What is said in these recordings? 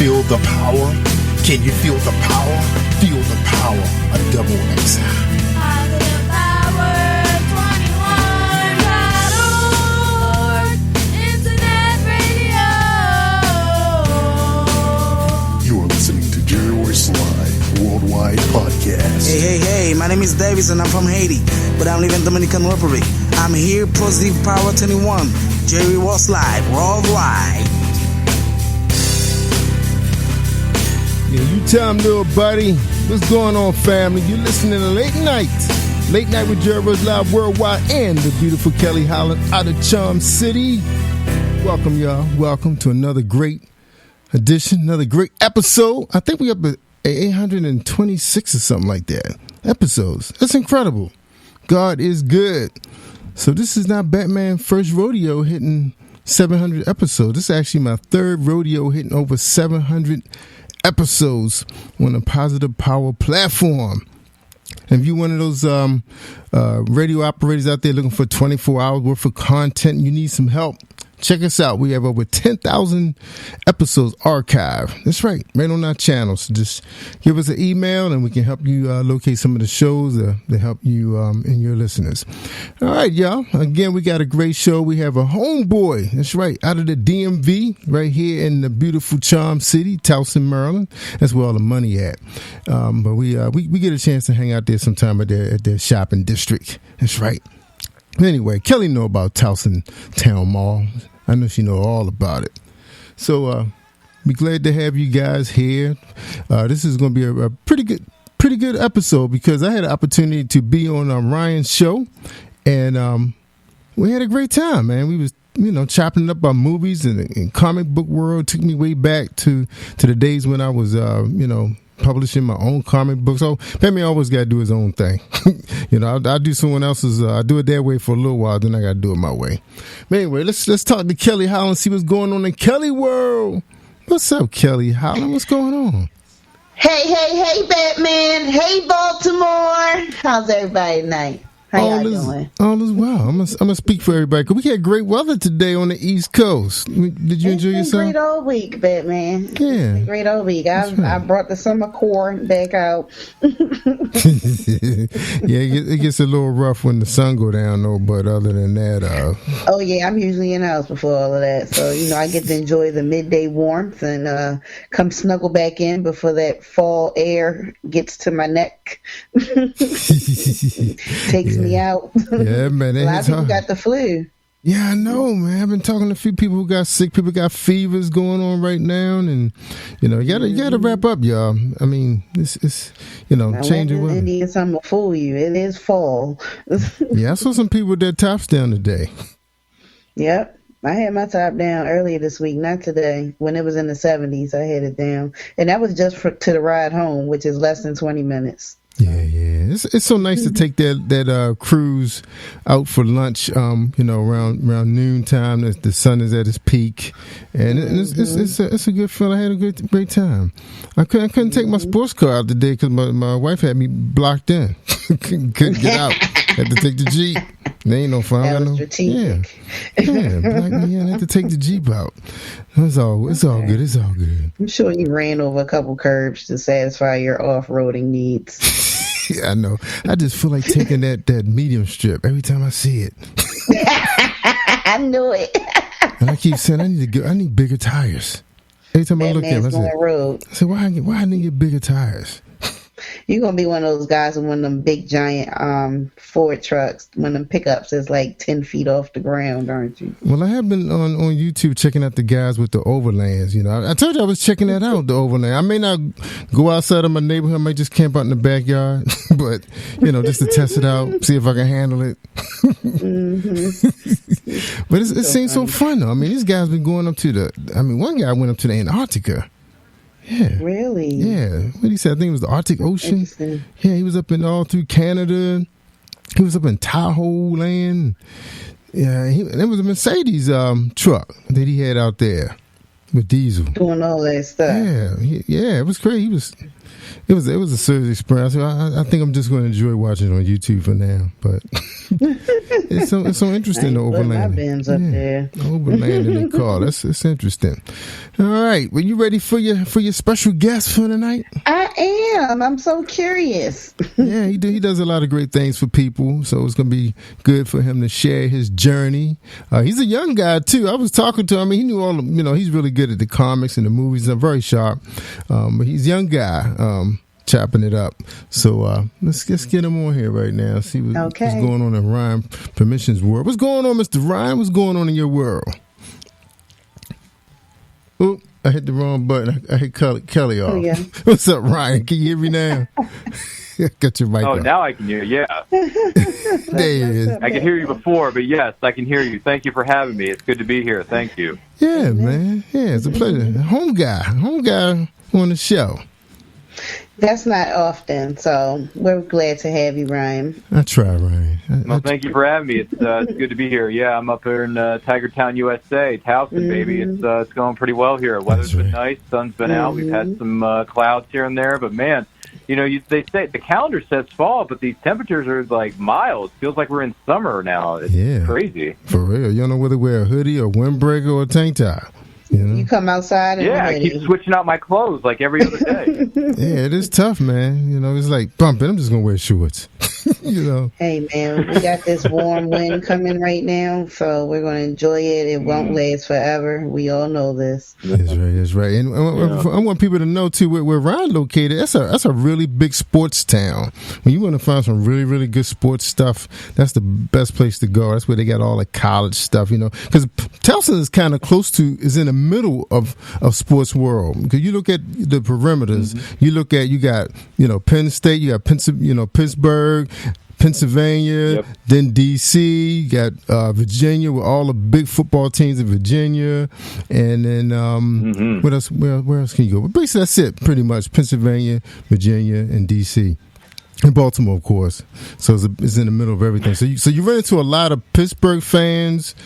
feel the power? Can you feel the power? Feel the power of Double X. Positive Power 21.org Internet Radio. You are listening to Jerry Royce Live Worldwide Podcast. Hey, my name is Davis and I'm from Haiti, but I live in Dominican Republic. I'm here, Positive Power 21, Jerry Royce Live Worldwide. Yeah, you tell them, little buddy. What's going on, family? You're listening to Late Night with Jerry Royce Live Worldwide and the beautiful Kelly Holland out of Charm City. Welcome, y'all. Welcome to another great edition, another great episode. I think we up at 826 or something like that. Episodes. That's incredible. God is good. So this is not Batman first rodeo hitting 700 episodes. This is actually my third rodeo hitting over 700 episodes on the Positive Power platform. And if you're one of those radio operators out there looking for 24 hours worth of content, you need some help, check us out. We have over 10,000 episodes archived. That's right on our channel. So just give us an email and we can help you locate some of the shows to help you and your listeners. All right, y'all. Again, we got a great show. We have a homeboy. That's right. Out of the DMV, right here in the beautiful Charm City, Towson, Maryland. That's where all the money at. But we get a chance to hang out there sometime at their shopping district. That's right. Anyway, Kelly know about Towson Town Mall. I know she know all about it. So, be glad to have you guys here. This is going to be a pretty good episode because I had an opportunity to be on Ryan's show, and we had a great time, man. We was chopping up our movies and comic book world. Took me way back to the days when I was publishing my own comic books. So Pammy always got to do his own thing. I'll do someone else's. I do it their way for a little while, then I got to do it my way. But anyway, let's talk to Kelly Holland, see what's going on in Kelly world. What's up, Kelly Holland? What's going on? Hey, Batman. Hey, Baltimore. How's everybody tonight? How y'all doing? All is well. I'm gonna speak for everybody because we had great weather today on the East Coast. Did you enjoy yourself? Great old week, Batman. Yeah, great old week. I brought the summer core back out. Yeah, it gets a little rough when the sun go down, though. But other than that, oh yeah, I'm usually in the house before all of that, so I get to enjoy the midday warmth and come snuggle back in before that fall air gets to my neck. Takes me out. Yeah, man. A lot of people got the flu. Yeah, I know, man. I've been talking to a few people who got sick. People got fevers going on right now, and you gotta wrap up, y'all. I mean, it's changing weather. Indian summer fool you. It is fall. Yeah, I saw some people with their tops down today. Yep. I had my top down earlier this week, not today. When it was in the 70s, I had it down. And that was just to the ride home, which is less than 20 minutes. Yeah. It's so nice to take that cruise out for lunch, around noontime. The sun is at its peak. And it's a good feeling. I had a great time. I couldn't take my sports car out today because my wife had me blocked in. Couldn't get out. Had to take the Jeep. There ain't no fun. That was strategic. Yeah. I had to take the Jeep out. It's all good. It's all good. I'm sure you ran over a couple curbs to satisfy your off-roading needs. Yeah, I know. I just feel like taking that medium strip every time I see it. I knew it. And I keep saying I need bigger tires. Every time I look at them, I say, why I need to get bigger tires? You're going to be one of those guys in one of them big giant Ford trucks, one of them pickups that's like 10 feet off the ground, aren't you? Well, I have been on YouTube checking out the guys with the overlands. I told you I was checking that out, the overland. I may not go outside of my neighborhood. I might just camp out in the backyard, but, just to test it out, see if I can handle it. Mm-hmm. But it seems so fun, though. I mean, these guys been going up to one guy went up to the Antarctica. Yeah. Really? Yeah. What did he say? I think it was the Arctic Ocean. Yeah, he was up all through Canada. He was up in Tahoe land. Yeah, it was a Mercedes truck that he had out there with diesel. Doing all that stuff. Yeah, it was great. it was a serious experience. I think I'm just going to enjoy watching it on YouTube for now. But it's so interesting, the overlanding. My Benz up there. Overlanding in car. It's interesting. All right, well, you ready for your special guest for tonight? I am. I'm so curious. Yeah, he does a lot of great things for people, so it's going to be good for him to share his journey. He's a young guy too. I was talking to him. I mean, he knew all the, he's really good at the comics and the movies. And very sharp, but he's a young guy, chopping it up. So let's get him on here right now. See what's going on in Ryan Permission's world. What's going on, Mr. Ryan? What's going on in your world? Oop, I hit the wrong button. I hit Kelly off. Oh, yeah. What's up, Ryan? Can you hear me now? Got your mic on. Now I can hear you. Yeah. There he is. I could hear you before, but yes, I can hear you. Thank you for having me. It's good to be here. Thank you. Yeah, man. Yeah, it's a pleasure. Home guy on the show. That's not often, so we're glad to have you, Ryan. I try, Ryan. Well, thank you for having me. It's good to be here. Yeah, I'm up here in Tigertown, USA, Towson, baby. It's going pretty well here. Weather's been nice. Sun's been out. We've had some clouds here and there, but man, they say the calendar says fall, but these temperatures are like mild. It feels like we're in summer now. It's crazy. For real. You don't know whether to wear a hoodie, or windbreaker, or a tank top. You come outside and I keep switching out my clothes like every other day. Yeah, it is tough, man. It's like bumping. I'm just gonna wear shorts. Hey, man, we got this warm wind coming right now, so we're gonna enjoy it. It won't last forever. We all know this. That's right. And I want people to know too where Ryan located. That's a really big sports town. When you want to find some really, really good sports stuff, that's the best place to go. That's where they got all the college stuff. Because Towson is kind of is in the middle of sports world. Because you look at the perimeters, you got Penn State, you got Pittsburgh, Pennsylvania, then D.C., you got Virginia with all the big football teams in Virginia, and then what else? Where else can you go? But basically, that's it. Pretty much Pennsylvania, Virginia, and D.C. And Baltimore, of course. So it's in the middle of everything. So you run into a lot of Pittsburgh fans,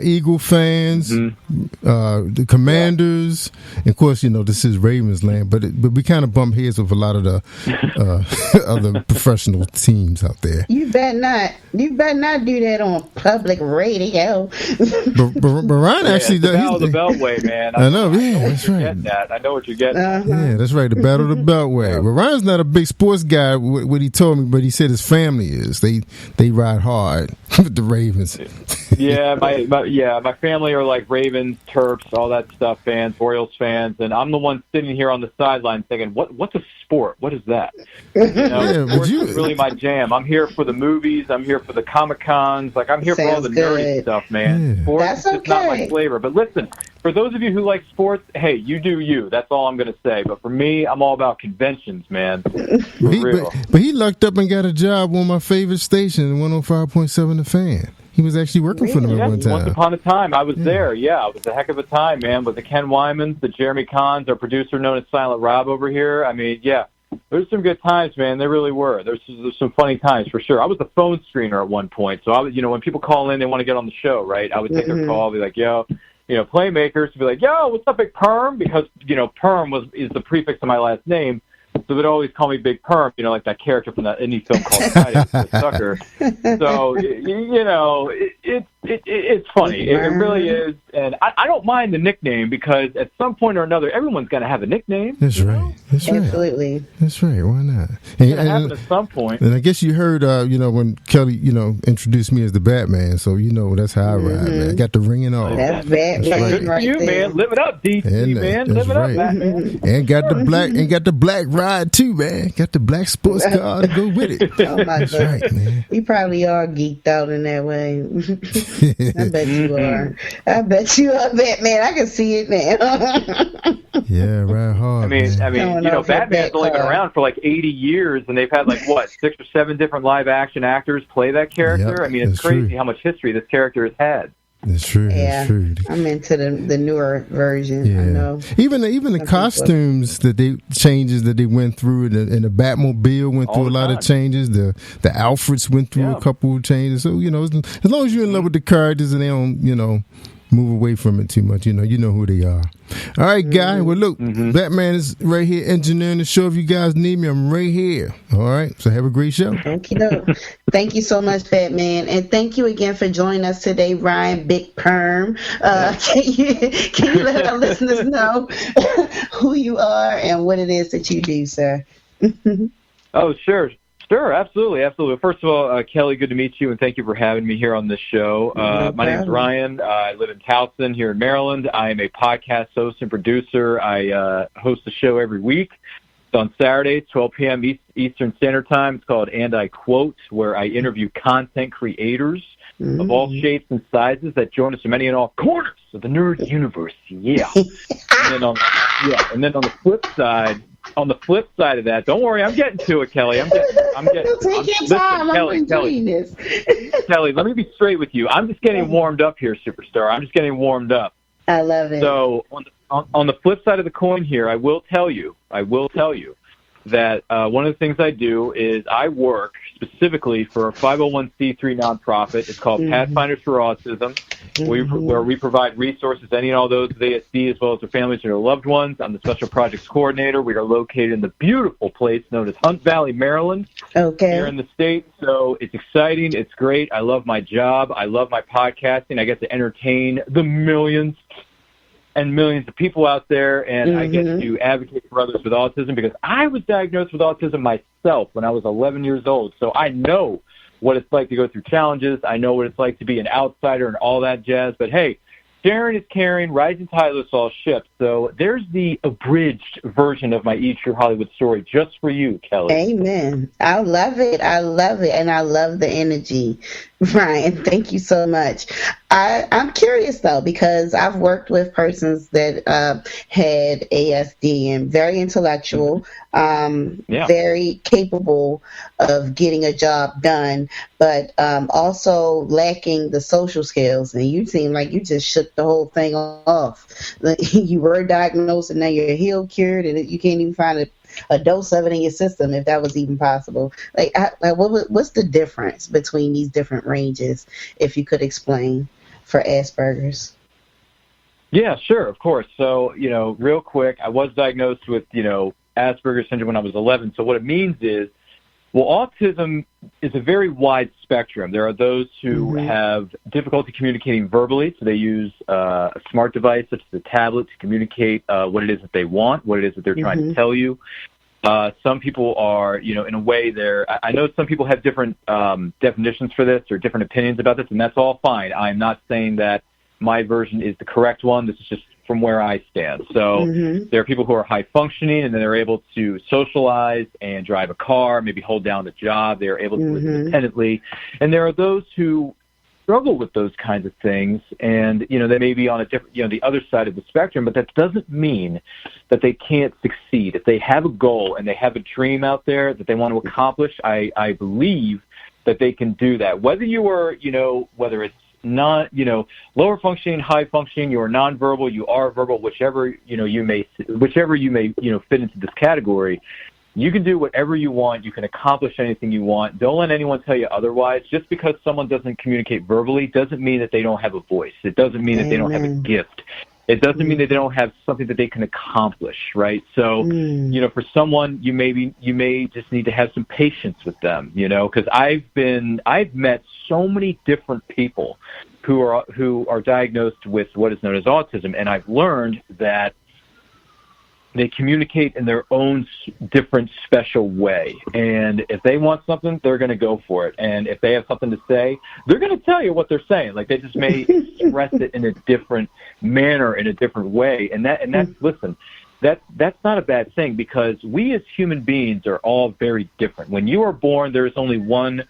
Eagle fans, the Commanders. And of course, this is Ravens land, but we kind of bump heads with a lot of the other professional teams out there. You better not do that on public radio. But Ryan actually does. Battle of the Beltway, man. I know. Yeah, that's right. I know what you're getting at. Yeah, that's right. The Battle of the Beltway. But Ryan's not a big sports guy. What he told me, but he said his family is. They ride hard with the Ravens. My family are like Ravens, Terps, all that stuff fans, Orioles fans, and I'm the one sitting here on the sideline thinking, what's a sport? What is that? Sports is really my jam. I'm here for the movies. I'm here for the Comic-Cons. Like I'm here for all the nerdy stuff, man. Sports is just not my flavor. But listen, for those of you who like sports, hey, you do you. That's all I'm going to say. But for me, I'm all about conventions, man. For real. But he lucked up and got a job on my favorite station, 105.7 The Fan. He was actually working for them at one time. Once upon a time, I was there. Yeah, it was a heck of a time, man. With the Ken Wymans, the Jeremy Kahns, our producer known as Silent Rob over here. I mean, there's some good times, man. There really were. There's some funny times for sure. I was the phone screener at one point, so I was, when people call in, they want to get on the show, right? I would take their call, be like, yo. Playmakers would be like, yo, what's up, Big Perm? Because, Perm is the prefix of my last name. So they'd always call me Big Perm, like that character from that indie film called Friday the Sucker. So, it's funny. It really is. And I don't mind the nickname because at some point or another, everyone's going to have a nickname. That's right. That's right. Absolutely. That's right. Why not? It's going to happen at some point. And I guess you heard, when Kelly, introduced me as the Batman. So, that's how I ride, man. I got the ring and all. That's Batman right you, there. Man. Live it up, DC, man. Live it up, Batman. And got the black ride, too, man. Got the black sports car to go with it. Oh, my God. Right, man. We probably are geeked out in that way. I bet you are. I bet you are, Batman. I can see it now. Yeah, right hard. I mean, Batman's only been around for like 80 years, and they've had 6 or 7 different live action actors play that character. Yep, I mean, it's crazy how much history this character has had. It's true. Yeah, it's true. I'm into the newer version. Yeah. I know. Even the costumes that they went through, and the Batmobile went through a lot of changes. The Alfreds went through a couple of changes. So as long as you're in love with the characters and they don't move away from it too much. You know who they are. All right, Guy. Well, look, Batman is right here engineering the show. If you guys need me, I'm right here. All right. So have a great show. Thank you so much, Batman, and thank you again for joining us today, Ryan Big Perm. Can you let our listeners know who you are and what it is that you do, sir? Oh, sure, absolutely. First of all, Kelly, good to meet you, and thank you for having me here on this show. My name is Ryan. I live in Towson here in Maryland. I am a podcast host and producer. I host a show every week. It's on Saturdays, 12 p.m. Eastern Standard Time. It's called And I Quote, where I interview content creators of all shapes and sizes that join us from any and all corners of the nerd universe. Yeah. and then on the flip side of that, don't worry, I'm getting to it, Kelly. Kelly, let me be straight with you. I'm just getting warmed up here, superstar. I'm just getting warmed up. I love it. So on the flip side of the coin here, I will tell you that one of the things I do is I work specifically for a 501c3 nonprofit. It's called Pathfinders for Autism, where we provide resources to any and all those with ASD as well as their families and their loved ones. I'm the Special Projects Coordinator. We are located in the beautiful place known as Hunt Valley, Maryland, here in the state. So it's exciting. It's great. I love my job. I love my podcasting. I get to entertain the millions and millions of people out there, and I get to advocate for others with autism because I was diagnosed with autism myself when I was 11 years old. So I know what it's like to go through challenges. I know what it's like to be an outsider and all that jazz. But, hey, sharing is caring. Rising tide lifts all ships. So there's the abridged version of my Eat Your Hollywood story just for you, Kelly. Amen. I love it. And I love the energy. Ryan, thank you so much. I'm curious, though, because I've worked with persons that had ASD and very intellectual, very capable of getting a job done, but also lacking the social skills. And you seem like you just shook the whole thing off. You were diagnosed and now you're healed, cured, and you can't even find a dose of it in your system, if that was even possible. What's the difference between these different ranges, if you could explain for Asperger's? Yeah, sure, of course. So, real quick, I was diagnosed with, Asperger's syndrome when I was 11. So what it means is, autism is a very wide spectrum. There are those who have difficulty communicating verbally, so they use a smart device such as a tablet to communicate what it is that they want, what it is that they're trying to tell you. Some people are, in a way I know some people have different definitions for this or different opinions about this, and that's all fine. I'm not saying that my version is the correct one. This is just from where I stand. So there are people who are high functioning and then they're able to socialize and drive a car, maybe hold down a job. They're able to live independently. And there are those who struggle with those kinds of things, and they may be on a different, the other side of the spectrum, but that doesn't mean that they can't succeed. If they have a goal and they have a dream out there that they want to accomplish, I believe that they can do that. Whether you are, whether it's not, lower functioning, high functioning, you are nonverbal, you are verbal, whichever you may fit into this category. You can do whatever you want. You can accomplish anything you want. Don't let anyone tell you otherwise. Just because someone doesn't communicate verbally doesn't mean that they don't have a voice. It doesn't mean that they don't have a gift. It doesn't mean that they don't have something that they can accomplish, right? So, for someone, you may just need to have some patience with them, because I've met so many different people who are diagnosed with what is known as autism, and I've learned that they communicate in their own different special way. And if they want something, they're going to go for it. And if they have something to say, they're going to tell you what they're saying. Like, they just may express it in a different manner, in a different way. And that's not a bad thing, because we as human beings are all very different. When you are born, there is only one,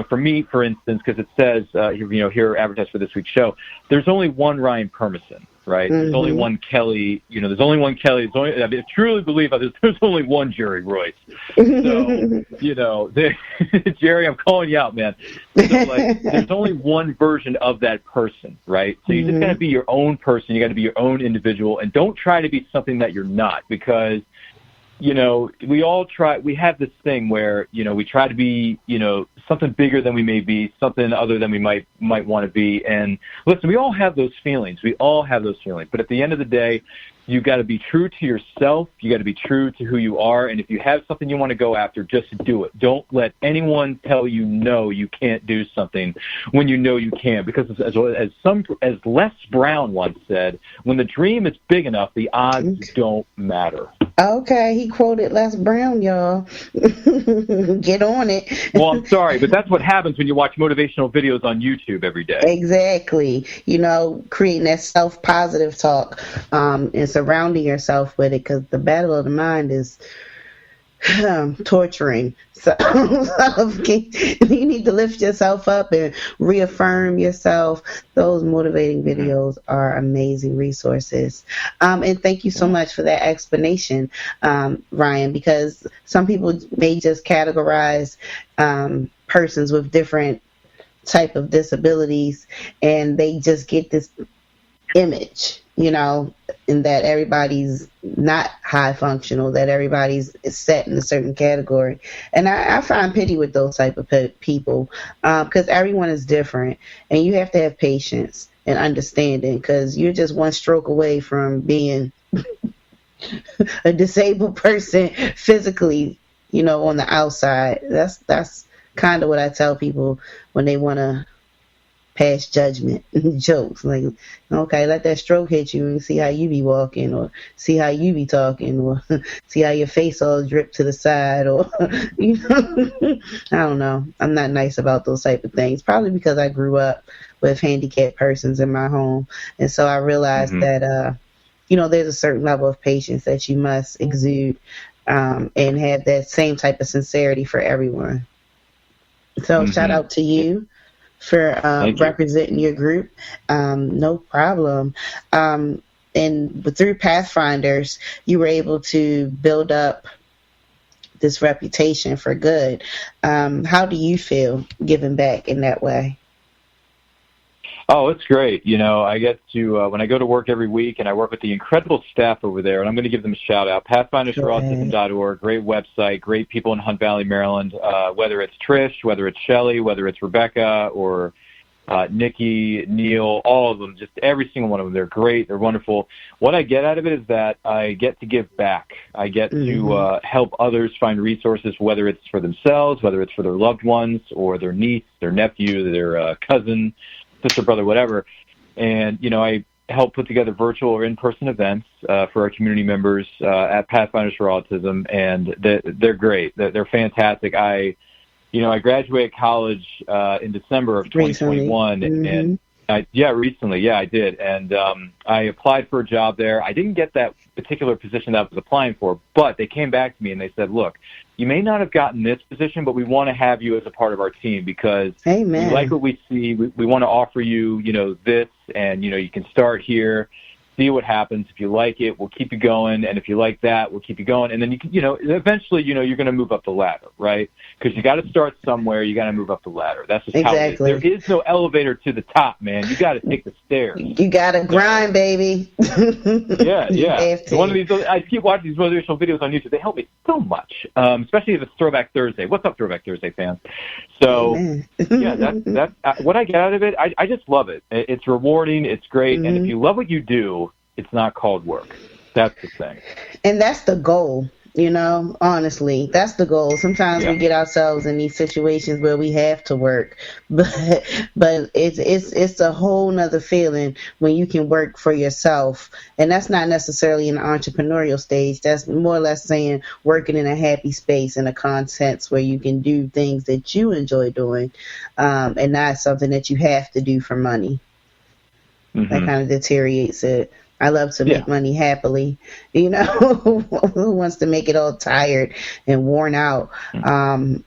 for me, for instance, because it says, here advertised for this week's show, there's only one Ryan PERMISON. Right? There's only one Kelly, there's only one Kelly. I truly believe there's only one Jerry Royce. So, Jerry, I'm calling you out, man. So, there's only one version of that person, right? So you just got to be your own person. You got to be your own individual, and don't try to be something that you're not, because, we have this thing where, we try to be, something bigger than we may be, something other than we might want to be. And listen, we all have those feelings. We all have those feelings. But at the end of the day, you got to be true to yourself. You got to be true to who you are. And if you have something you want to go after, just do it. Don't let anyone tell you no, you can't do something when you know you can. Because as Les Brown once said, when the dream is big enough, the odds don't matter. Okay, he quoted Les Brown, y'all. Get on it. Well, I'm sorry, but that's what happens when you watch motivational videos on YouTube every day. Exactly. Creating that self-positive talk and surrounding yourself with it, because the battle of the mind is torturing. So you need to lift yourself up and reaffirm yourself. Those motivating videos are amazing resources. And thank you so much for that explanation, Ryan, because some people may just categorize persons with different type of disabilities, and they just get this image, in that everybody's not high functional, that everybody's set in a certain category. And I find pity with those type of people, because everyone is different, and you have to have patience and understanding, because you're just one stroke away from being a disabled person physically, on the outside. That's kind of what I tell people when they want to pass judgment jokes, like, okay, let that stroke hit you and see how you be walking, or see how you be talking, or see how your face all drip to the side, or I don't know. I'm not nice about those type of things, probably because I grew up with handicapped persons in my home, and so I realized that there's a certain level of patience that you must exude, and have that same type of sincerity for everyone. So shout out to you for representing your group. No problem. And through Pathfinders, you were able to build up this reputation for good. How do you feel giving back in that way? Oh, it's great. I get to, when I go to work every week, and I work with the incredible staff over there, and I'm going to give them a shout out. PathfindersForAutism.org, great website, great people in Hunt Valley, Maryland, whether it's Trish, whether it's Shelley, whether it's Rebecca, or Nikki, Neil, all of them, just every single one of them. They're great. They're wonderful. What I get out of it is that I get to give back. I get to help others find resources, whether it's for themselves, whether it's for their loved ones, or their niece, their nephew, their cousin, sister, brother, whatever. And, I help put together virtual or in-person events for our community members at Pathfinders for Autism, and they're great. They're fantastic. I graduated college in December of 2021, and recently, I did. And I applied for a job there. I didn't get that particular position that I was applying for, but they came back to me and they said, look, you may not have gotten this position, but we want to have you as a part of our team because we like what we see. We want to offer you, this, and, you can start here, see what happens. If you like it, we'll keep you going. And if you like that, we'll keep you going. And then you can, eventually, you're going to move up the ladder, right? Because you got to start somewhere. You got to move up the ladder. That's just how it is. There is no elevator to the top, man. You got to take the stairs. You got to grind, baby. Yeah. One of these, I keep watching these motivational videos on YouTube. They help me so much, especially if it's Throwback Thursday. What's up, Throwback Thursday fans? So, that's what I get out of it. I just love it. It's rewarding. It's great. And if you love what you do, it's not called work. That's the thing. And that's the goal, honestly. That's the goal. Sometimes we get ourselves in these situations where we have to work, but it's a whole nother feeling when you can work for yourself. And that's not necessarily in the entrepreneurial stage. That's more or less saying working in a happy space, in a context where you can do things that you enjoy doing, and not something that you have to do for money. That kind of deteriorates it. I love to make money happily. Who wants to make it all tired and worn out? You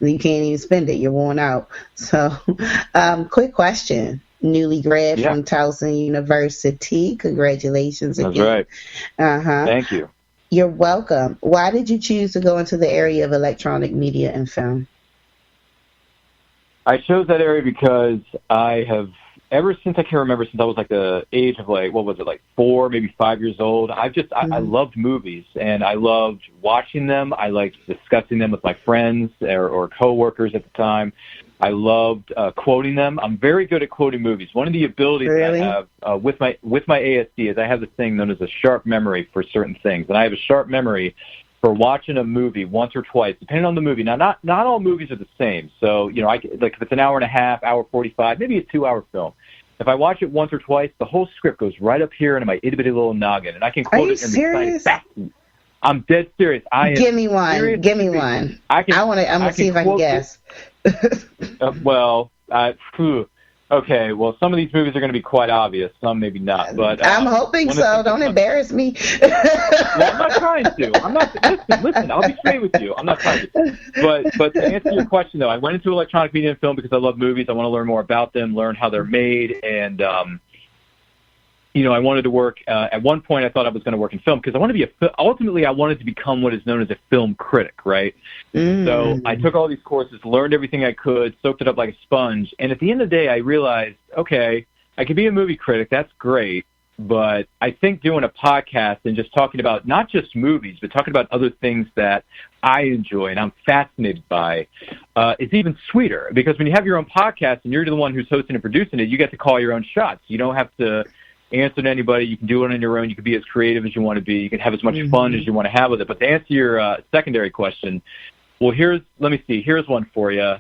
can't even spend it. You're worn out. So, quick question. Newly grad from Towson University. Congratulations again. That's right. Thank you. You're welcome. Why did you choose to go into the area of electronic media and film? I chose that area because I have ever since I can remember, since I was like the age of like, what was it, like 4, maybe 5 years old, I loved movies, and I loved watching them. I liked discussing them with my friends or coworkers at the time. I loved quoting them. I'm very good at quoting movies. One of the abilities I have with my ASD is I have this thing known as a sharp memory for certain things, and I have a sharp memory for watching a movie once or twice, depending on the movie. Now, not all movies are the same. So, like if it's an hour and a half, hour 45, maybe a 2-hour film. If I watch it once or twice, the whole script goes right up here into my itty-bitty little noggin, and I can quote it and serious? I'm dead serious. Give me one. Serious. Give me one. I'm gonna see if I can guess. Okay, well, some of these movies are going to be quite obvious. Some maybe not. But I'm hoping so. Don't embarrass me. Well, I'm not trying to. I'm not. Listen. I'll be straight with you. I'm not trying to. But to answer your question, though, I went into electronic media and film because I love movies. I want to learn more about them, learn how they're made, and I wanted to work. At one point, I thought I was going to work in film because I wanted to be ultimately, I wanted to become what is known as a film critic, right? So I took all these courses, learned everything I could, soaked it up like a sponge, and at the end of the day, I realized, okay, I could be a movie critic. That's great, but I think doing a podcast and just talking about not just movies, but talking about other things that I enjoy and I'm fascinated by is even sweeter, because when you have your own podcast and you're the one who's hosting and producing it, you get to call your own shots. You don't have to answer to anybody. You can do it on your own. You can be as creative as you want to be. You can have as much fun as you want to have with it. But to answer your secondary question, well, here's one for you.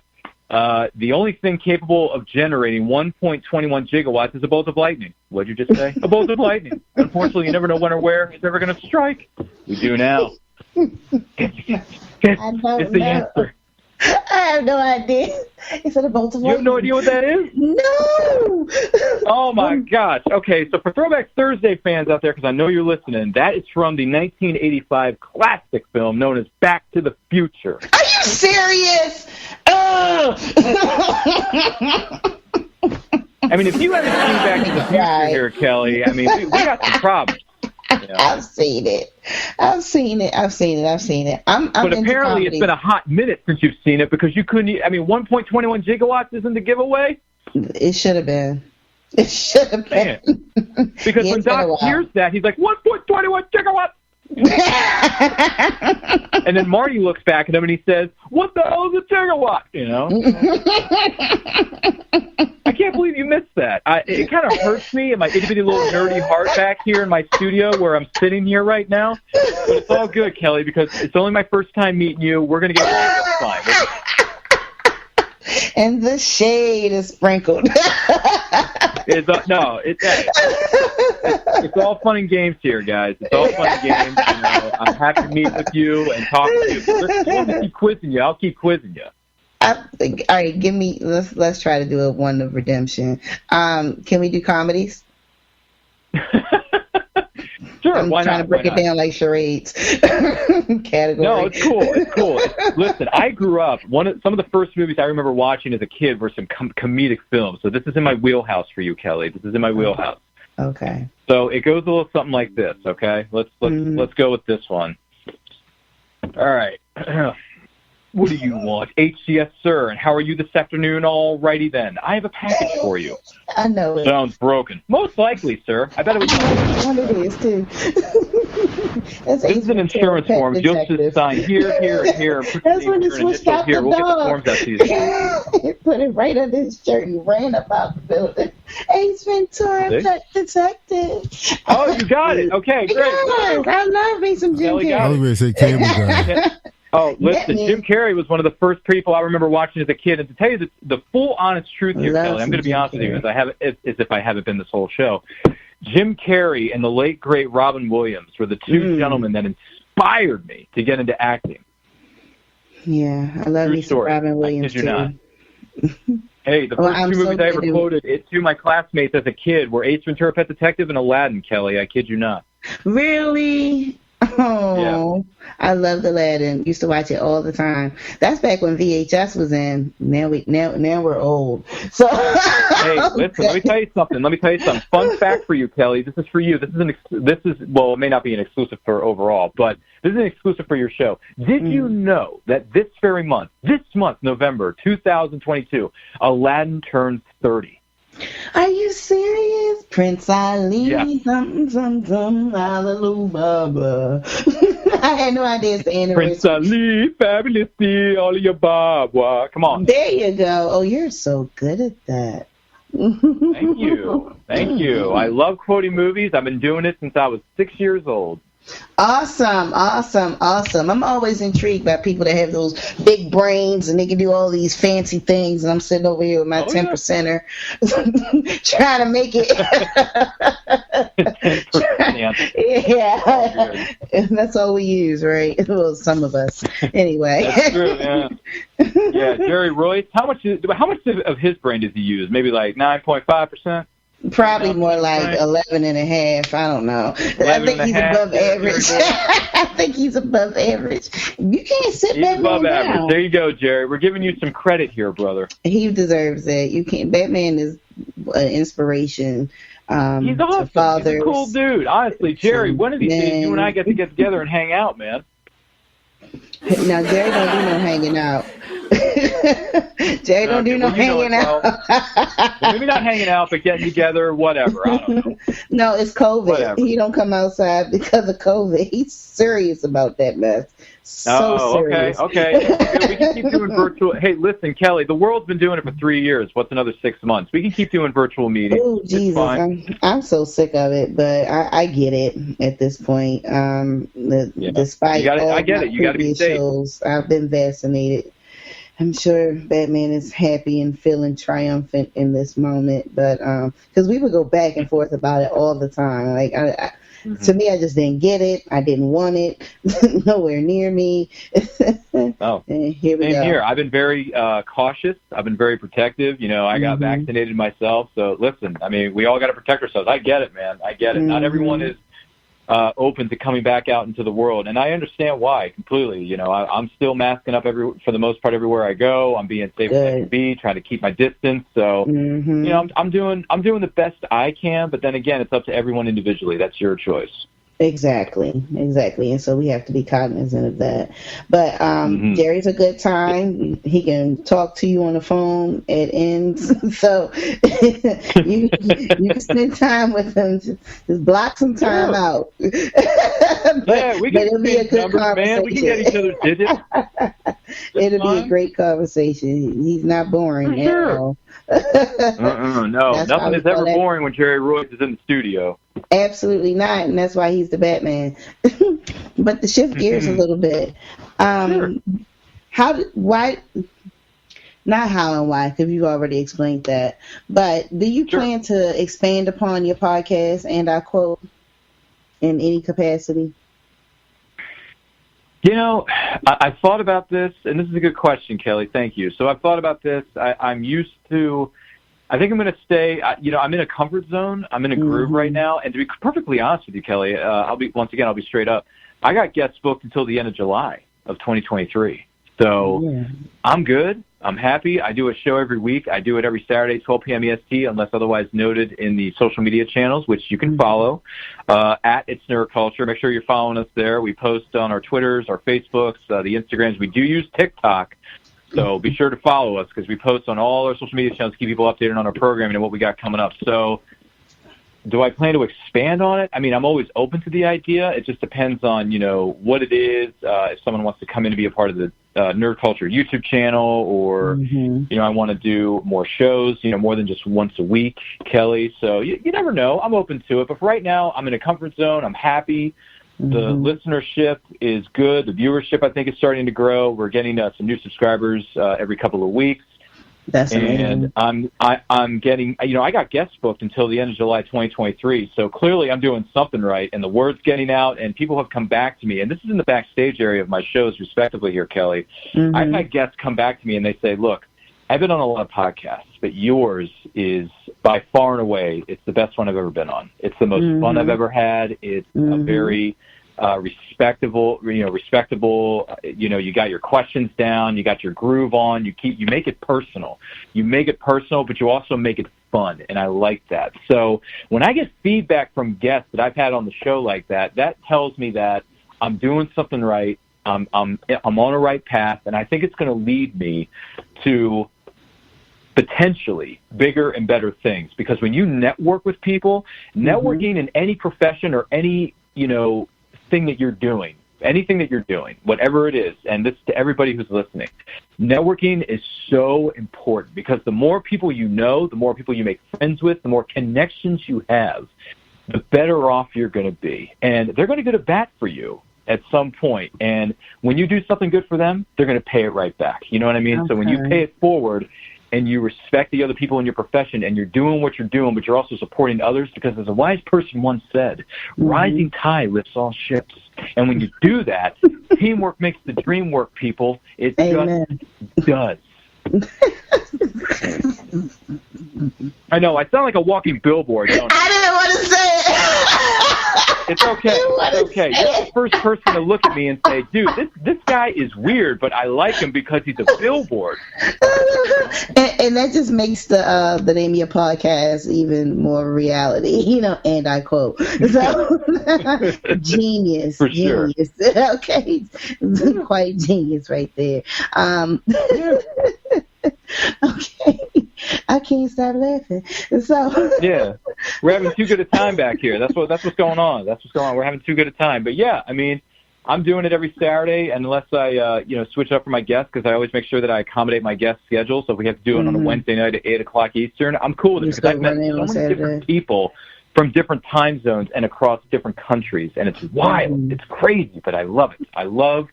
The only thing capable of generating 1.21 gigawatts is a bolt of lightning. What'd you just say? A bolt of lightning. Unfortunately, you never know when or where it's ever going to strike. We do now. It's the answer. I have no idea. Is it a bolt of lightning? You have no idea what that is? No. Oh, my gosh. Okay, so for Throwback Thursday fans out there, because I know you're listening, that is from the 1985 classic film known as Back to the Future. Are you serious? Oh. I mean, if you haven't seen Back to the Future here, Kelly, I mean, we got some problems. I've seen it. But apparently it's been a hot minute since you've seen it, because you couldn't. I mean, 1.21 gigawatts isn't the giveaway. It should have been. Because when Doc hears that, he's like, 1.21 gigawatts. And then Marty looks back at him and he says, "What the hell is a gigawatt?" I can't believe you missed that. It kind of hurts me in my itty-bitty little nerdy heart back here in my studio where I'm sitting here right now. But it's all good, Kelly, because it's only my first time meeting you. We're going to get along just fine. And the shade is sprinkled. It's all fun and games here, guys. It's all fun and games. I'm happy to meet with you and talk to you. If you want me to keep quizzing you, I'll keep quizzing you. All right, let's try to do a one of redemption. Can we do comedies? Sure, I'm why trying not? to break it down like charades. Category. No, it's cool. Listen, I grew up. Some of the first movies I remember watching as a kid were some comedic films. So this is in my wheelhouse for you, Kelly. This is in my wheelhouse. Okay. So it goes a little something like this. Okay, let's go with this one. All right. What do you want? HCS, sir. And how are you this afternoon? All righty then. I have a package for you. I know it. Sounds broken. Most likely, sir. I bet it was. What it is, too. This is an insurance form. You'll just sign here, and here. That's when he switched out the We'll get the dog. forms out to you. He put it right under his shirt and ran about the building. Ace Ventura, Pet Detective. Oh, you got it. Okay, great. Yes, I love me some Jim Kelly Carrey. I was going to say Cable Guy. Oh, listen, Jim Carrey was one of the first people I remember watching as a kid. And to tell you the full honest truth here, Kelly, I'm going to be honest with you, as if I haven't been this whole show. Jim Carrey and the late, great Robin Williams were the two gentlemen that inspired me to get into acting. Yeah, I love me some Robin Williams, too. Not. Hey, the first two movies I ever quoted to my classmates as a kid were Ace Ventura, Pet Detective, and Aladdin, Kelly. I kid you not. Really? Oh, yeah. I loved Aladdin. Used to watch it all the time. That's back when VHS was in. Now we're old. So hey, listen. Let me tell you something. Fun fact for you, Kelly. This is for you. This is well, it may not be an exclusive for overall, but this is an exclusive for your show. Did you know that this month, November 2022, Aladdin turns 30? Are you serious? Prince Ali, Yeah. something, hallelujah. I had no idea it's the Prince anniversary. Ali, fabulously, all of your baba. Come on. There you go. Oh, you're so good at that. Thank you. Thank you. I love quoting movies. I've been doing it since I was 6 years old. Awesome. I'm always intrigued by people that have those big brains and they can do all these fancy things, and I'm sitting over here with my 10%er trying to make it. Yeah, that's all we use, right? Well, some of us, anyway. That's true. Yeah. Yeah, Jerry Royce. How much of his brain does he use? Maybe like 9.5%. Probably more like 11 and a half. I don't know. I think he's above average. I think he's above average. You can't sit He's Batman above down. average. There you go, Jerry. We're giving you some credit here, brother. He deserves it. You can't. Batman is an inspiration. He's awesome. To fathers. He's a cool dude. Honestly, Jerry, one of these days you and I get to get together and hang out, man. Now, Jerry don't do no hanging out. Jerry don't do no hanging out. Well, maybe not hanging out, but getting together, whatever. I don't know. No, it's COVID. Whatever. He don't come outside because of COVID. He's serious about that mess. So serious. Okay. We can keep doing virtual. Hey, listen, Kelly, the world's been doing it for 3 years. What's another 6 months? We can keep doing virtual meetings. Oh, Jesus. I'm so sick of it, but I get it at this point. Despite all I get my it. You got to be previous safe. shows, I've been vaccinated. I'm sure Batman is happy and feeling triumphant in this moment, but because we would go back and forth about it all the time. Like, to me, I just didn't get it. I didn't want it. Nowhere near me. Oh, and here we same go. here. I've been very cautious. I've been very protective. You know, I got vaccinated myself. So listen, I mean, we all got to protect ourselves. I get it, man. I get it. Not everyone is open to coming back out into the world, and I understand why completely. You know, I'm still masking up for the most part everywhere I go. I'm being safe as I can be, trying to keep my distance. So you know, I'm doing the best I can, but then again, it's up to everyone individually. That's your choice. Exactly. And so we have to be cognizant of that. But Jerry's a good time. He can talk to you on the phone at ends. So you can spend time with him. Just block some time out. We can it'll be a good numbers, conversation. man. We can get each other's digits. It'll be a great conversation. He's not boring at all. No, nothing is ever boring when Jerry Royce is in the studio. Absolutely not, and that's why he's the Batman. But to shift gears a little bit, why, not how and why, because you've already explained that, but do you plan to expand upon your podcast and I quote in any capacity? You know, I thought about this, and this is a good question, Kelly. Thank you. So I've thought about this. I'm used to, I think I'm going to stay, I'm in a comfort zone. I'm in a groove right now. And to be perfectly honest with you, Kelly, I'll be straight up. I got guests booked until the end of July of 2023. So I'm good. I'm happy. I do a show every week. I do it every Saturday, 12 p.m. EST, unless otherwise noted in the social media channels, which you can follow at It's Nerd Culture. Make sure you're following us there. We post on our Twitters, our Facebooks, the Instagrams. We do use TikTok, so be sure to follow us because we post on all our social media channels to keep people updated on our programming and what we got coming up. So do I plan to expand on it? I mean, I'm always open to the idea. It just depends on, what it is. If someone wants to come in to be a part of the Nerd Culture YouTube channel or, I want to do more shows, more than just once a week, Kelly. So you never know. I'm open to it. But for right now, I'm in a comfort zone. I'm happy. The listenership is good. The viewership, I think, is starting to grow. We're getting some new subscribers every couple of weeks. That's amazing. And I'm getting, I got guests booked until the end of July 2023. So clearly I'm doing something right, and the word's getting out, and people have come back to me. And this is in the backstage area of my shows, respectively, here, Kelly. I've had guests come back to me, and they say, look, I've been on a lot of podcasts, but yours is by far and away, it's the best one I've ever been on. It's the most fun I've ever had. It's a very respectable, you got your questions down, you got your groove on, you make it personal. You make it personal, but you also make it fun, and I like that. So when I get feedback from guests that I've had on the show like that, that tells me that I'm doing something right. I'm on a right path, and I think it's going to lead me to potentially bigger and better things. Because when you network with people, networking in any profession or any, thing that you're doing, anything that you're doing, whatever it is, and this to everybody who's listening, networking is so important because the more people you know, the more people you make friends with, the more connections you have, the better off you're going to be. And they're going to go to bat for you at some point. And when you do something good for them, they're going to pay it right back. You know what I mean? Okay. So when you pay it forward and you respect the other people in your profession and you're doing what you're doing, but you're also supporting others, because as a wise person once said, rising tide lifts all ships. And when you do that, teamwork makes the dream work, people. It Amen. just does. I know, I sound like a walking billboard, don't I? I didn't want to say it. It's okay. It's okay. You're the first person to look at me and say, dude, this guy is weird, but I like him because he's a billboard. And that just makes the name of your podcast even more reality, and I quote. So, genius. For genius. sure. Okay. Quite genius right there. Okay. I can't stop laughing. So yeah, we're having too good a time back here. That's what's going on. We're having too good a time. But yeah, I mean, I'm doing it every Saturday unless I switch up for my guests, because I always make sure that I accommodate my guest schedule. So if we have to do it on a Wednesday night at 8:00 Eastern, I'm cool with it because I've met so many different people from different time zones and across different countries, and it's wild. It's crazy, but I love it. I love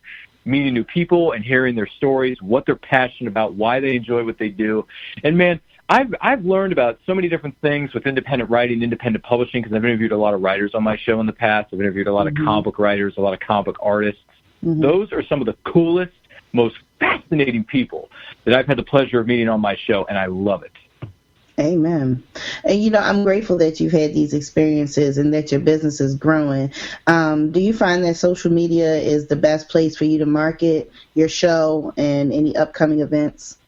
meeting new people and hearing their stories, what they're passionate about, why they enjoy what they do. And man, I've learned about so many different things with independent writing, independent publishing, because I've interviewed a lot of writers on my show in the past. I've interviewed a lot of comic book writers, a lot of comic book artists. Those are some of the coolest, most fascinating people that I've had the pleasure of meeting on my show, and I love it. Amen. And, I'm grateful that you've had these experiences and that your business is growing. Do you find that social media is the best place for you to market your show and any upcoming events?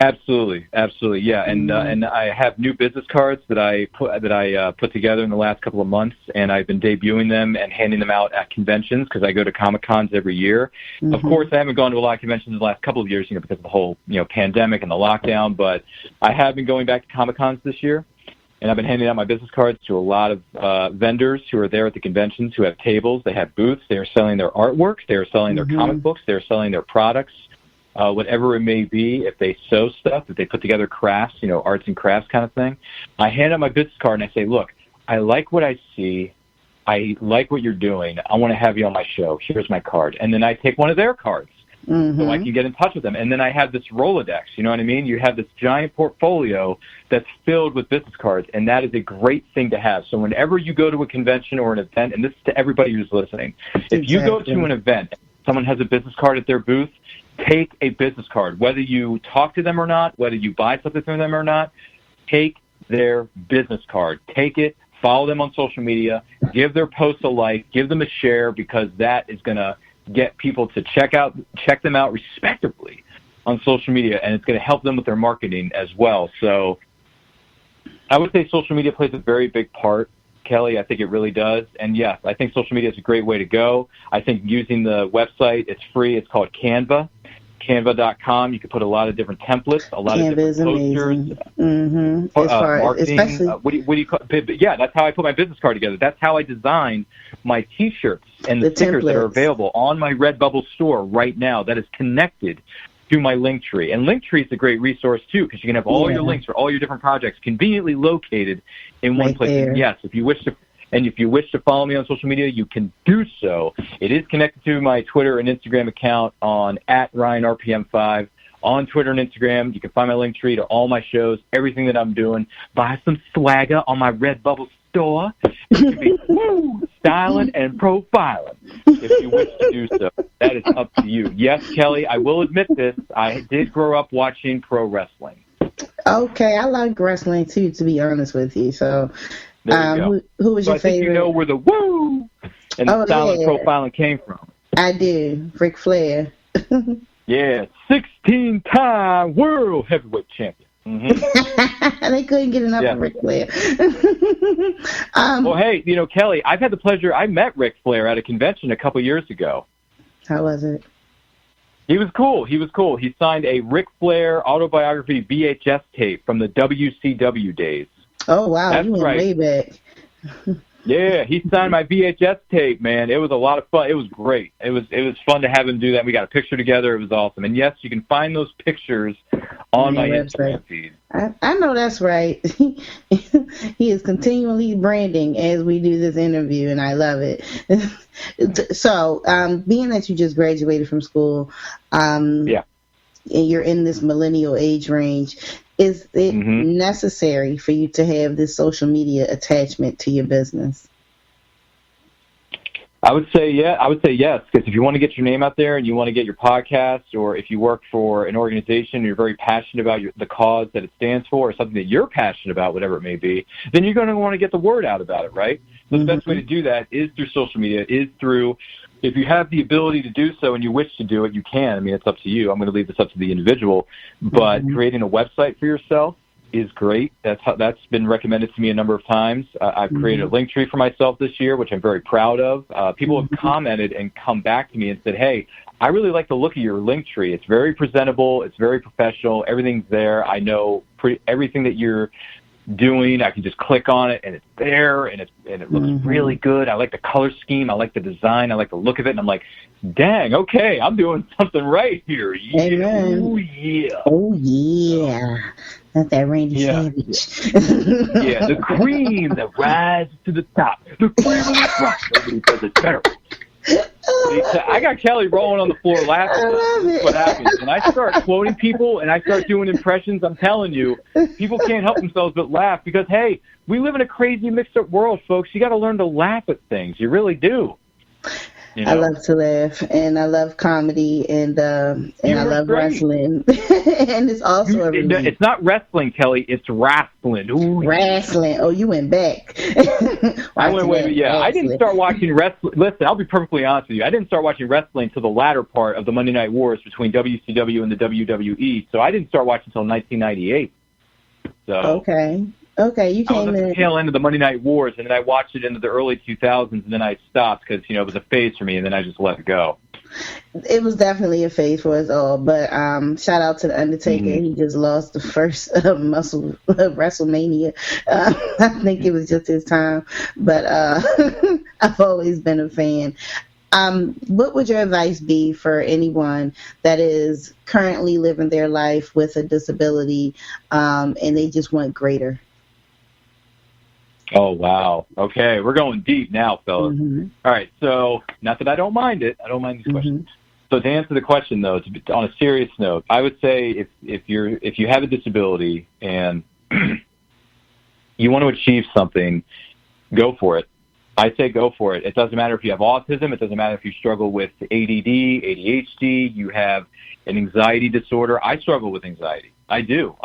Absolutely, yeah, and I have new business cards that I put together in the last couple of months, and I've been debuting them and handing them out at conventions because I go to Comic Cons every year. Of course, I haven't gone to a lot of conventions in the last couple of years, because of the whole pandemic and the lockdown. But I have been going back to Comic Cons this year, and I've been handing out my business cards to a lot of vendors who are there at the conventions, who have tables, they have booths, they are selling their artwork, they are selling their comic books, they are selling their products. Whatever it may be, if they sew stuff, if they put together crafts, arts and crafts kind of thing, I hand out my business card and I say, look, I like what I see. I like what you're doing. I want to have you on my show. Here's my card. And then I take one of their cards so I can get in touch with them. And then I have this Rolodex, you know what I mean? You have this giant portfolio that's filled with business cards, and that is a great thing to have. So whenever you go to a convention or an event, and this is to everybody who's listening, if you go to an event, someone has a business card at their booth, take a business card. Whether you talk to them or not, whether you buy something from them or not, take their business card. Take it, follow them on social media, give their posts a like, give them a share, because that is going to get people to check them out respectively on social media, and it's going to help them with their marketing as well. So I would say social media plays a very big part, Kelly. I think it really does. And yes, I think social media is a great way to go. I think using the website, it's free. It's called Canva. Canva.com. You can put a lot of different templates, a lot of different posters, marketing. What do you call? Yeah, that's how I put my business card together. That's how I designed my T-shirts and the stickers that are available on my Redbubble store right now. That is connected to my Linktree. And Linktree is a great resource too, because you can have all your links for all your different projects conveniently located in one place. And yes, if you wish to follow me on social media, you can do so. It is connected to my Twitter and Instagram account on @RyanRPM5. On Twitter and Instagram, you can find my Linktree to all my shows, everything that I'm doing. Buy some swagger on my Redbubble store. You can be styling and profiling if you wish to do so. That is up to you. Yes, Kelly, I will admit this. I did grow up watching pro wrestling. Okay, I like wrestling too, to be honest with you. So, who was your favorite? I think you know where the woo and the style and profiling came from. I do. Ric Flair. Yeah, 16-time world heavyweight champion. They couldn't get enough of Ric Flair. Well, hey, Kelly, I've had the pleasure. I met Ric Flair at a convention a couple years ago. How was it? He was cool. He signed a Ric Flair autobiography VHS tape from the WCW days. Oh, wow. That's You went right. way back. Yeah, he signed my VHS tape, man. It was a lot of fun. It was great. It was fun to have him do that. We got a picture together. It was awesome. And yes, you can find those pictures on my Instagram feed. I know that's right. He is continually branding as we do this interview, and I love it. So, being that you just graduated from school, and you're in this millennial age range, is it necessary for you to have this social media attachment to your business? I would say yes, because if you want to get your name out there and you want to get your podcast, or if you work for an organization and you're very passionate about the cause that it stands for, or something that you're passionate about, whatever it may be, then you're going to want to get the word out about it, right? So the best way to do that is through social media, is through, if you have the ability to do so and you wish to do it, you can. I mean, it's up to you. I'm going to leave this up to the individual. But creating a website for yourself is great. That's been recommended to me a number of times. I've created a link tree for myself this year, which I'm very proud of. People have commented and come back to me and said, hey, I really like the look of your link tree. It's very presentable. It's very professional. Everything's there. I know everything that you're doing. I can just click on it and it's there, and it looks really good. I like the color scheme. I like the design. I like the look of it. And I'm like, dang, okay, I'm doing something right here. Yeah. Amen. Oh, yeah. Oh, yeah. That's that Randy Savage. Yeah, the cream that rises to the top. The cream of the crop. Nobody does it better. I got Kelly rolling on the floor laughing. That's what happens. When I start quoting people and I start doing impressions, I'm telling you, people can't help themselves but laugh because, hey, we live in a crazy mixed-up world, folks. You got to learn to laugh at things. You really do. You know? I love to laugh, and I love comedy, and I love wrestling. And it's also a relief. It's not wrestling, Kelly. It's wrestling. Ooh. Wrestling. Oh, you went back. I went way back. Yeah, I didn't start watching wrestling. Listen, I'll be perfectly honest with you. I didn't start watching wrestling until the latter part of the Monday Night Wars between WCW and the WWE. So I didn't start watching until 1998. So Okay, you came in. I was at the tail end of the Monday Night Wars, and then I watched it into the early 2000s, and then I stopped because, it was a phase for me, and then I just let it go. It was definitely a phase for us all, but shout out to The Undertaker. He just lost the first WrestleMania. I think it was just his time, but I've always been a fan. What would your advice be for anyone that is currently living their life with a disability and they just want greater? Oh, wow. Okay, we're going deep now, fellas. All right, so not that I don't mind it. I don't mind these questions. So to answer the question, though, on a serious note, I would say if you have a disability and you want to achieve something, go for it. I say go for it. It doesn't matter if you have autism. It doesn't matter if you struggle with ADD, ADHD, you have an anxiety disorder. I struggle with anxiety. I do.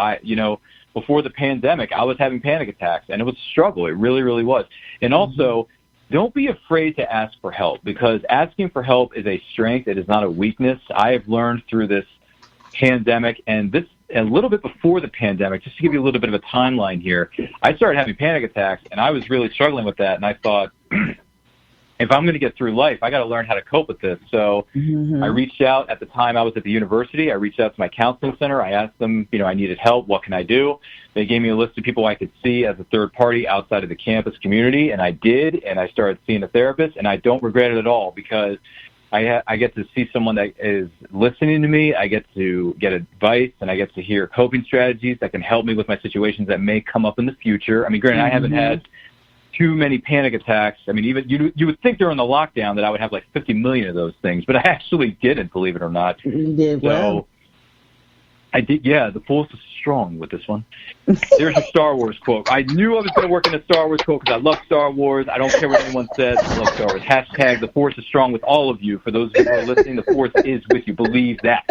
Before the pandemic, I was having panic attacks, and it was a struggle. It really, really was. And also, don't be afraid to ask for help, because asking for help is a strength. It is not a weakness. I have learned through this pandemic, and a little bit before the pandemic, just to give you a little bit of a timeline here, I started having panic attacks, and I was really struggling with that, and I thought, if I'm going to get through life, I got to learn how to cope with this. So I reached out. At the time I was at the university. I reached out to my counseling center. I asked them, I needed help. What can I do? They gave me a list of people I could see as a third party outside of the campus community, and I did, and I started seeing a therapist, and I don't regret it at all, because I get to see someone that is listening to me. I get to get advice, and I get to hear coping strategies that can help me with my situations that may come up in the future. I mean, granted, I haven't had too many panic attacks. I mean, even you would think during the lockdown that I would have like 50 million of those things, but I actually didn't, believe it or not. You did well. So I did, yeah, the force is strong with this one. There's a Star Wars quote. I knew I was going to work in a Star Wars quote because I love Star Wars. I don't care what anyone says. I love Star Wars. Hashtag the force is strong with all of you. For those of you who are listening, the force is with you. Believe that.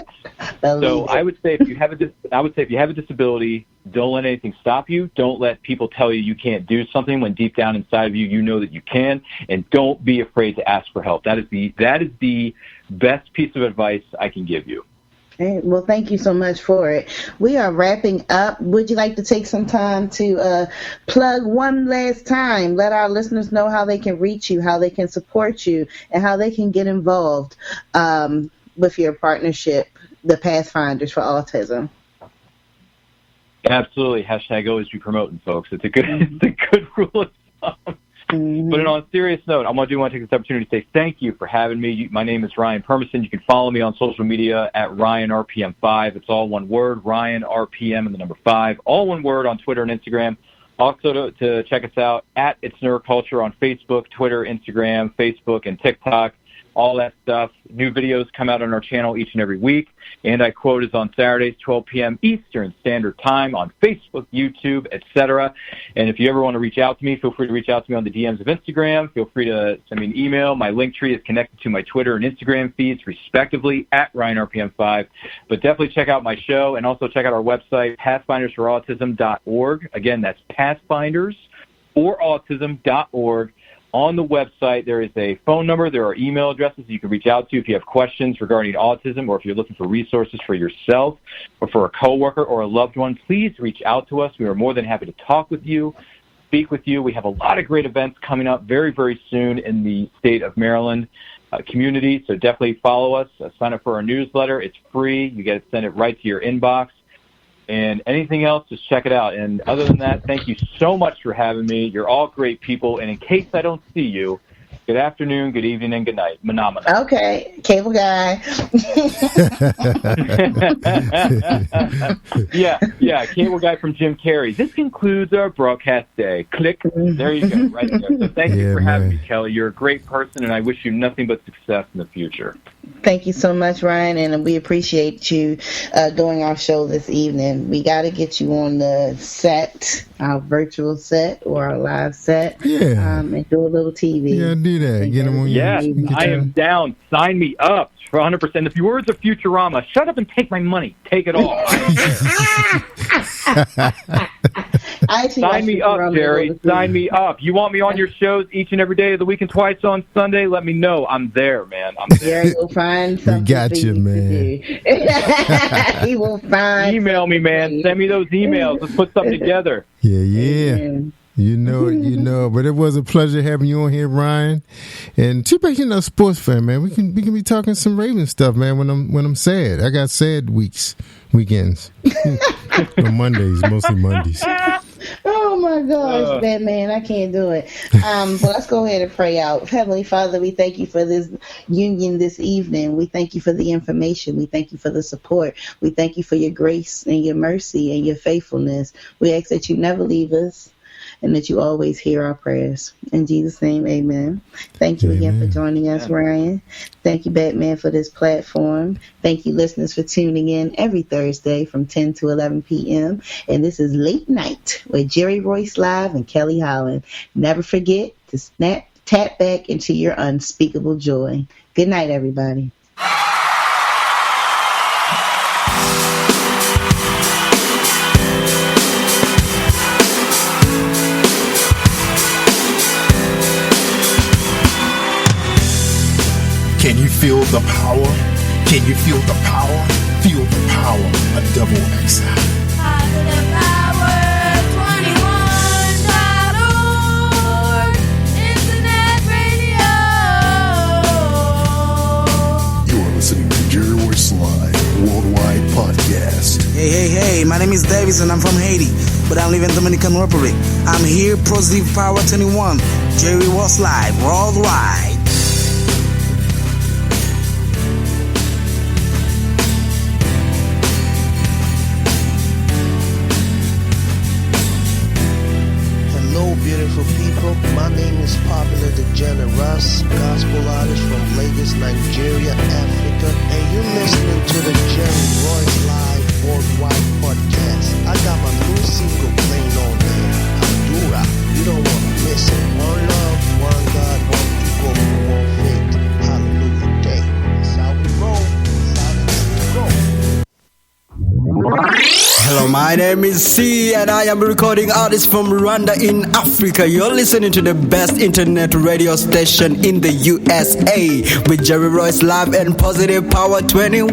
So I would say if you have a disability, don't let anything stop you. Don't let people tell you can't do something when deep down inside of you, you know that you can. And don't be afraid to ask for help. That is the best piece of advice I can give you. Well, thank you so much for it. We are wrapping up. Would you like to take some time to plug one last time? Let our listeners know how they can reach you, how they can support you, and how they can get involved with your partnership, the Pathfinders for Autism. Absolutely. Hashtag always be promoting, folks. It's a good, it's a good rule of thumb. But on a serious note, I want to take this opportunity to say thank you for having me. My name is Ryan PERMISON. You can follow me on social media at RyanRPM5. It's all one word, RyanRPM and the number 5. All one word on Twitter and Instagram. Also to check us out at It's Neuroculture on Facebook, Twitter, Instagram, Facebook, and TikTok. All that stuff. New videos come out on our channel each and every week. And I Quote is on Saturdays, 12 p.m. Eastern Standard Time on Facebook, YouTube, etc. And if you ever want to reach out to me, feel free to reach out to me on the DMs of Instagram. Feel free to send me an email. My link tree is connected to my Twitter and Instagram feeds, respectively, at RyanRPM5. But definitely check out my show and also check out our website, pathfindersforautism.org. Again, that's pathfindersforautism.org. On the website, there is a phone number. There are email addresses you can reach out to if you have questions regarding autism or if you're looking for resources for yourself or for a coworker or a loved one. Please reach out to us. We are more than happy to talk with you, speak with you. We have a lot of great events coming up very, very soon in the state of Maryland community, so definitely follow us. Sign up for our newsletter. It's free. You get to send it right to your inbox. And anything else, just check it out. And other than that, thank you so much for having me. You're all great people. And in case I don't see you, good afternoon, good evening, and good night. Phenomena. Okay, cable guy. yeah, cable guy from Jim Carrey. This concludes our broadcast day. Click. There you go, right there. So thank you for having me, Kelly. You're a great person, and I wish you nothing but success in the future. Thank you so much, Ryan, and we appreciate you doing our show this evening. We got to get you on the set, our virtual set or our live set, and do a little TV. Yeah, do that. Get them on Yes, I am down. Sign me up for 100%. The words of Futurama, shut up and take my money. Take it all. Sign me up, Jerry. Sign me up. You want me on your shows each and every day of the week and twice on Sunday? Let me know. I'm there, man. I'm there. Jerry will find something. He got you, man. He will find. Email me, man. Send me those emails. Let's put something together. Yeah. You know it. But it was a pleasure having you on here, Ryan. And too bad you're not a sports fan, man. We can be talking some Ravens stuff, man. When I'm sad, I got sad weekends, on Mondays, mostly Mondays. Oh my gosh, Batman, I can't do it. But let's go ahead and pray out. Heavenly Father, we thank you for this union this evening. We thank you for the information. We thank you for the support. We thank you for your grace and your mercy and your faithfulness. We ask that you never leave us and that you always hear our prayers. In Jesus' name, amen. Thank you again for joining us, Ryan. Thank you, Batman, for this platform. Thank you, listeners, for tuning in every Thursday from 10 to 11 p.m. And this is Late Night with Jerry Royce Live and Kelly Holland. Never forget to tap back into your unspeakable joy. Good night, everybody. Can you feel the power? Can you feel the power? Feel the power of double XL. Positive Power 21.org Internet Radio. You are listening to Jerry Royce Live Worldwide Podcast. Hey, my name is Davis and I'm from Haiti, but I live in Dominican Republic. I'm here, Positive Power 21, Jerry Royce Live Worldwide. Beautiful people, my name is Popular the Generous, gospel artist from Lagos, Nigeria, Africa, and you're listening to the Jerry Royce Live Worldwide Podcast. I got my new single playing on there, Abdura. You don't want to miss it. One love, one God, one people, one faith. Hallelujah day. That's how we roll. That's how we go. Hello, my name is C and I am a recording artist from Rwanda in Africa. You're listening to the best internet radio station in the USA with Jerry Royce Live and Positive Power 21.